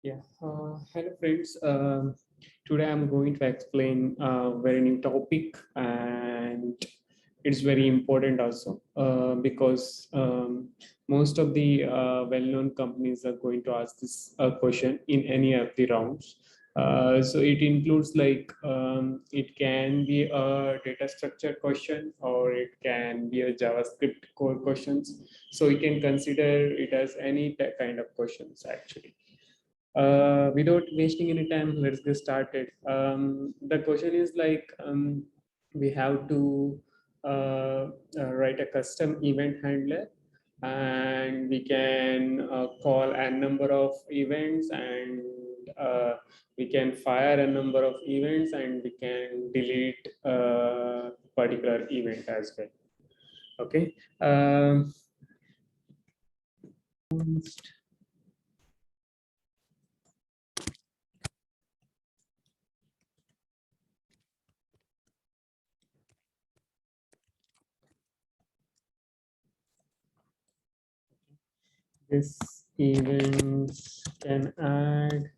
Yeah, hello friends. Today I'm going to explain a very new topic, and it's very important also because most of the well-known companies are going to ask this question in any of the rounds. So it includes like it can be a data structure question or it can be a JavaScript core questions. So you can consider it as any kind of questions actually. Without wasting any time, let's get started. The question is like we have to write a custom event handler, and we can call a number of events, and we can fire a number of events, and we can delete a particular event as well. Okay. This events can add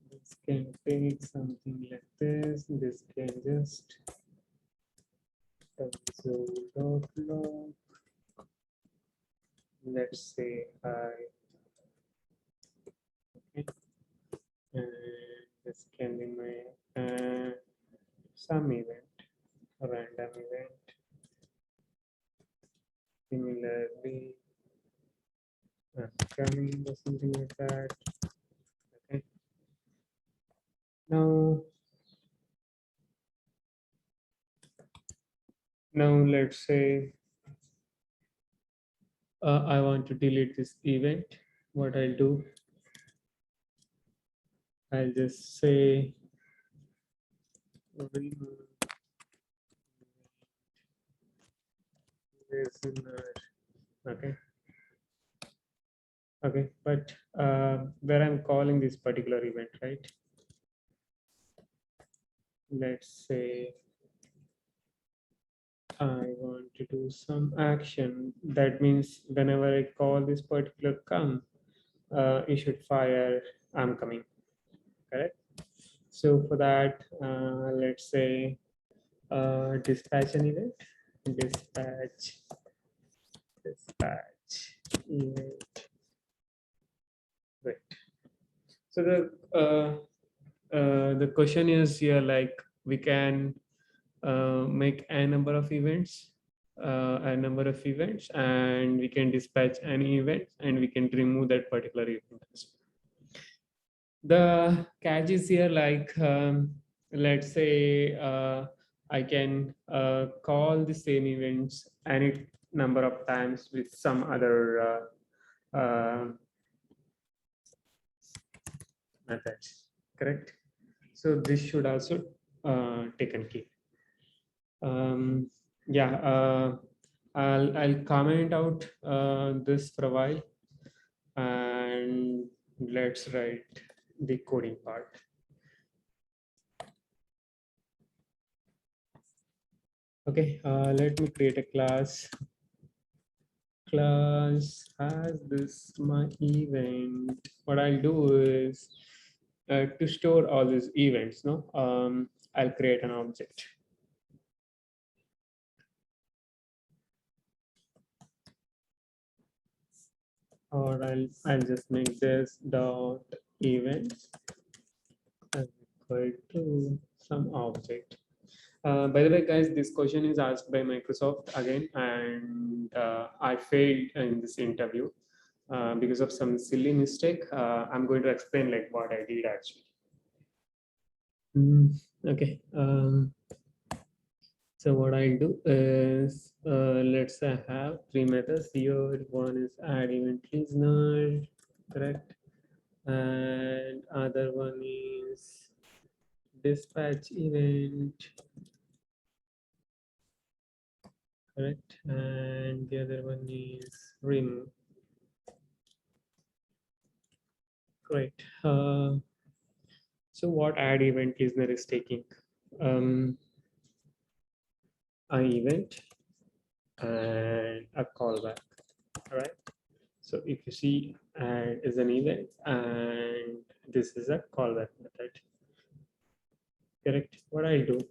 this can take something like this. This can just console.log. Let's say hi. Okay. And this can be my some event, a random event. Similarly, coming or something like that. Okay. Now, let's say I want to delete this event. What I'll do, I'll just say remove listener. Okay. Okay, but where I'm calling this particular event, right? Let's say I want to do some action. That means whenever I call this particular come, it should fire I'm coming, correct? So for that, let's say dispatch an event, dispatch, dispatch event. Right. So the question is here like we can make a number of events, and we can dispatch any event, and we can remove that particular event. The catch is here like let's say I can call the same events any number of times with some other methods, correct? So this should also taken care. Yeah, I'll comment out this for a while, and let's write the coding part. Okay, let me create a class. Class has this my event. What I'll do is to store all these events. No, I'll create an object. Or I'll just make this dot events as equal to some object. By the way, guys, this question is asked by Microsoft again, and I failed in this interview because of some silly mistake. I'm going to explain like what I did actually. Okay. So what I'll do is let's say I have three methods here. One is add event listener, correct? And other one is dispatch event, correct? And the other one is remove. Great. So what add event listener is taking? An event and a callback. All right. So if you see add is an event and this is a callback method. Correct. What I'll do,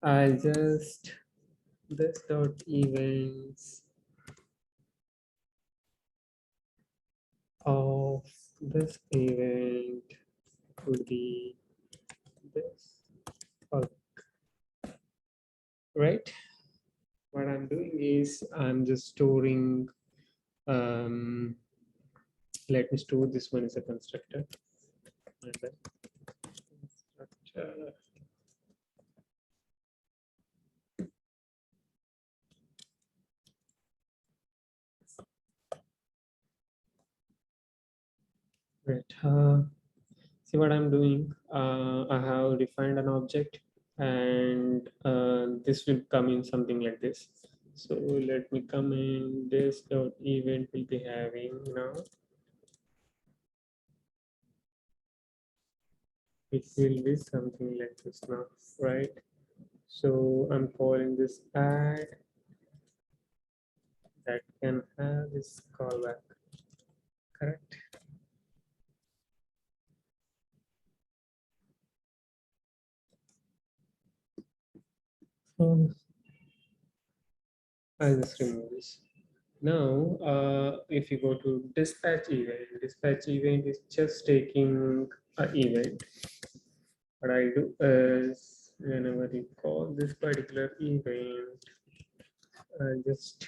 I'll just this dot events of this event would be this. Right. What I'm doing is I'm just storing let me store this one as a constructor and then constructor. Right. See what I'm doing. I have defined an object and this will come in something like this. So let me come in this dot event will be having now. It will be something like this now, right? So I'm calling this add that can have this callback, correct? I'll just remove this. Now, if you go to dispatch event is just taking an event. What I do is whenever you call this particular event, I just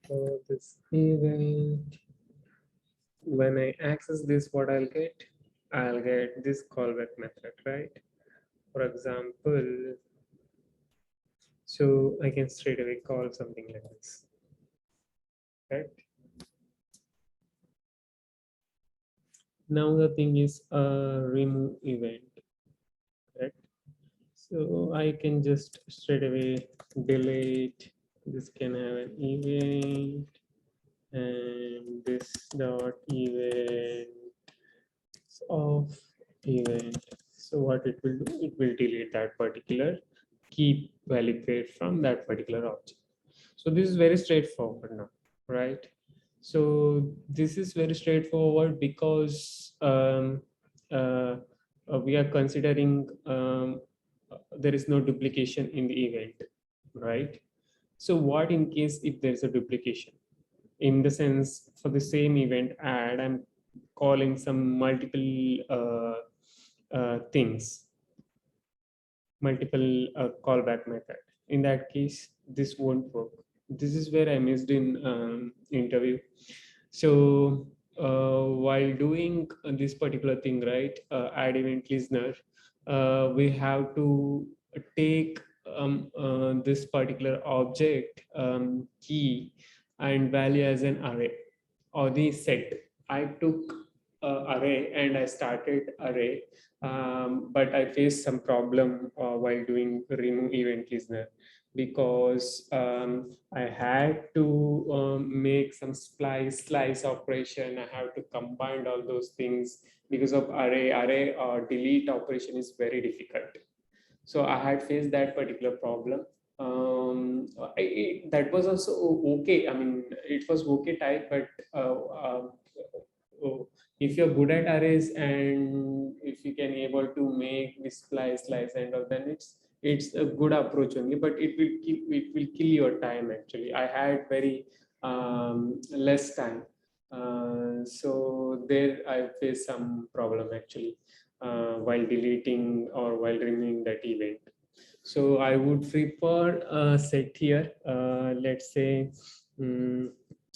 call this event. When I access this, what I'll get? I'll get this callback method, right? For example, so I can straight away call something like this, right? Now the thing is remove event, right? So I can just straight away delete. This can have an event and this dot event of event. So what it will do, it will delete that particular key value pair from that particular object. So this is very straightforward now, right? So this is very straightforward because we are considering there is no duplication in the event, right? So what in case if there's a duplication? In the sense for the same event add, I'm calling some multiple things, multiple callback method. In that case, this won't work. This is where I missed in interview. So while doing this particular thing, right, add event listener, we have to take this particular object key and value as an array or the set. I took array and I started array, but I faced some problem while doing remove event listener because I had to make some slice operation. I have to combine all those things because of array or delete operation is very difficult. So I had faced that particular problem. That was also okay. I mean, it was okay type, but if you're good at arrays and if you can able to make this slice and all, then it's a good approach only. But it will kill your time actually. I had very less time, so there I faced some problem actually while deleting or while removing that event. So I would prefer set here. Let's say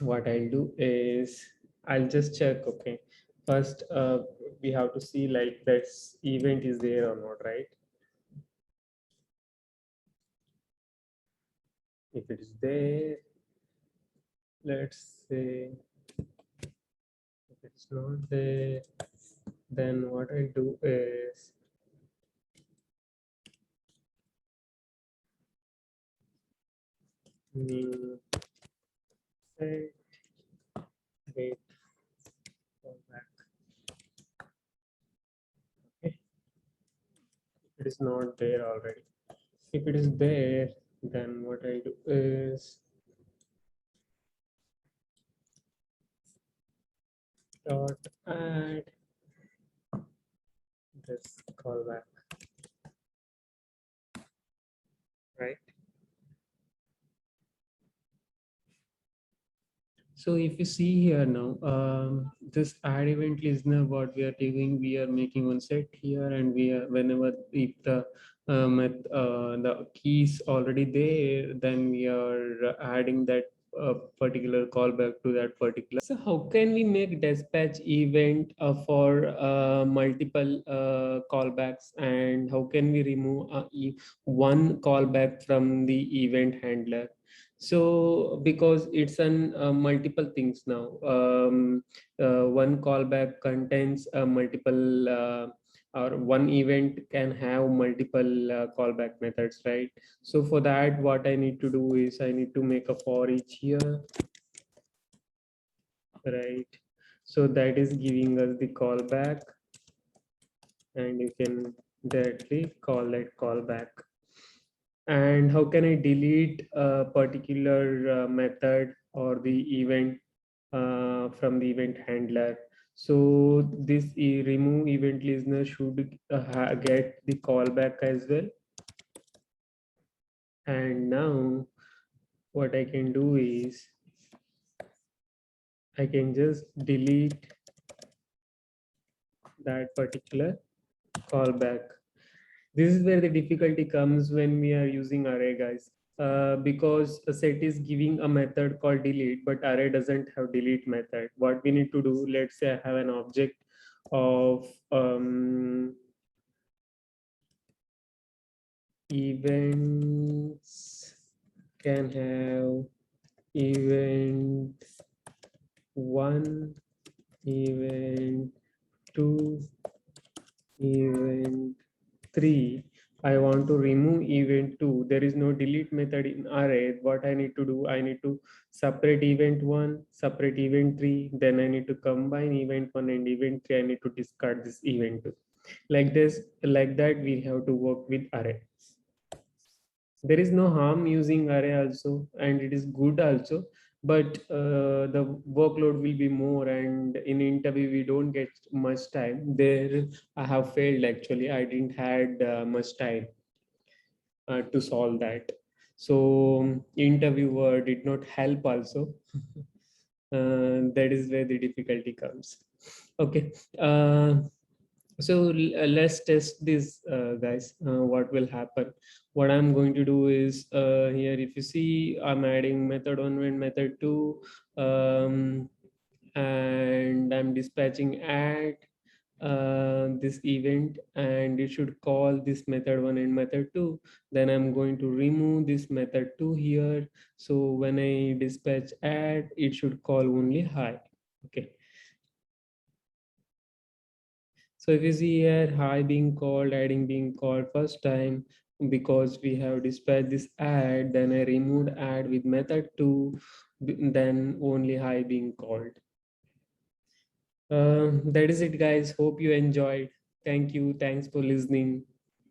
what I'll do is I'll just check. Okay, first we have to see like that event is there or not, right? If it is there, let's say if it's not there, then what I'll do is new set wait callback. Okay, it is not there already. If it is there, then what I do is dot add this callback, right? So if you see here now, this add event listener, what we are doing, we are making one set here, and we are whenever if the keys already there, then we are adding that particular callback to that particular. So how can we make dispatch event for multiple callbacks, and how can we remove one callback from the event handler? So because it's an multiple things now, one callback contains multiple or one event can have multiple callback methods, right? So for that, what I need to do is I need to make a for each here, right? So that is giving us the callback, and you can directly call that callback. And how can I delete a particular method or the event from the event handler? So this remove event listener should get the callback as well. And now what I can do is I can just delete that particular callback. This is where the difficulty comes when we are using array, guys. Because a set is giving a method called delete, but array doesn't have delete method. What we need to do, let's say I have an object of events can have event 1, event 2, event 3. I want to remove event 2. There is no delete method in array. What I need to do, I need to separate event 1, separate event 3. Then I need to combine event 1 and event 3. I need to discard this event 2. Like this, like that, we have to work with array. There is no harm using array also, and it is good also, but the workload will be more, and in interview we don't get much time. There I have failed, actually. I didn't had much time to solve that. So interviewer did not help also. That is where the difficulty comes. Okay, so let's test this, guys. What will happen? What I'm going to do is here, if you see, I'm adding method 1 and method 2, and I'm dispatching add this event, and it should call this method 1 and method 2. Then I'm going to remove this method 2 here. So when I dispatch add, it should call only hi. Okay. So if you see here, hi being called, adding being called first time, because we have dispatched this add, then I removed add with method 2, then only hi being called. That is it, guys. Hope you enjoyed. Thank you. Thanks for listening.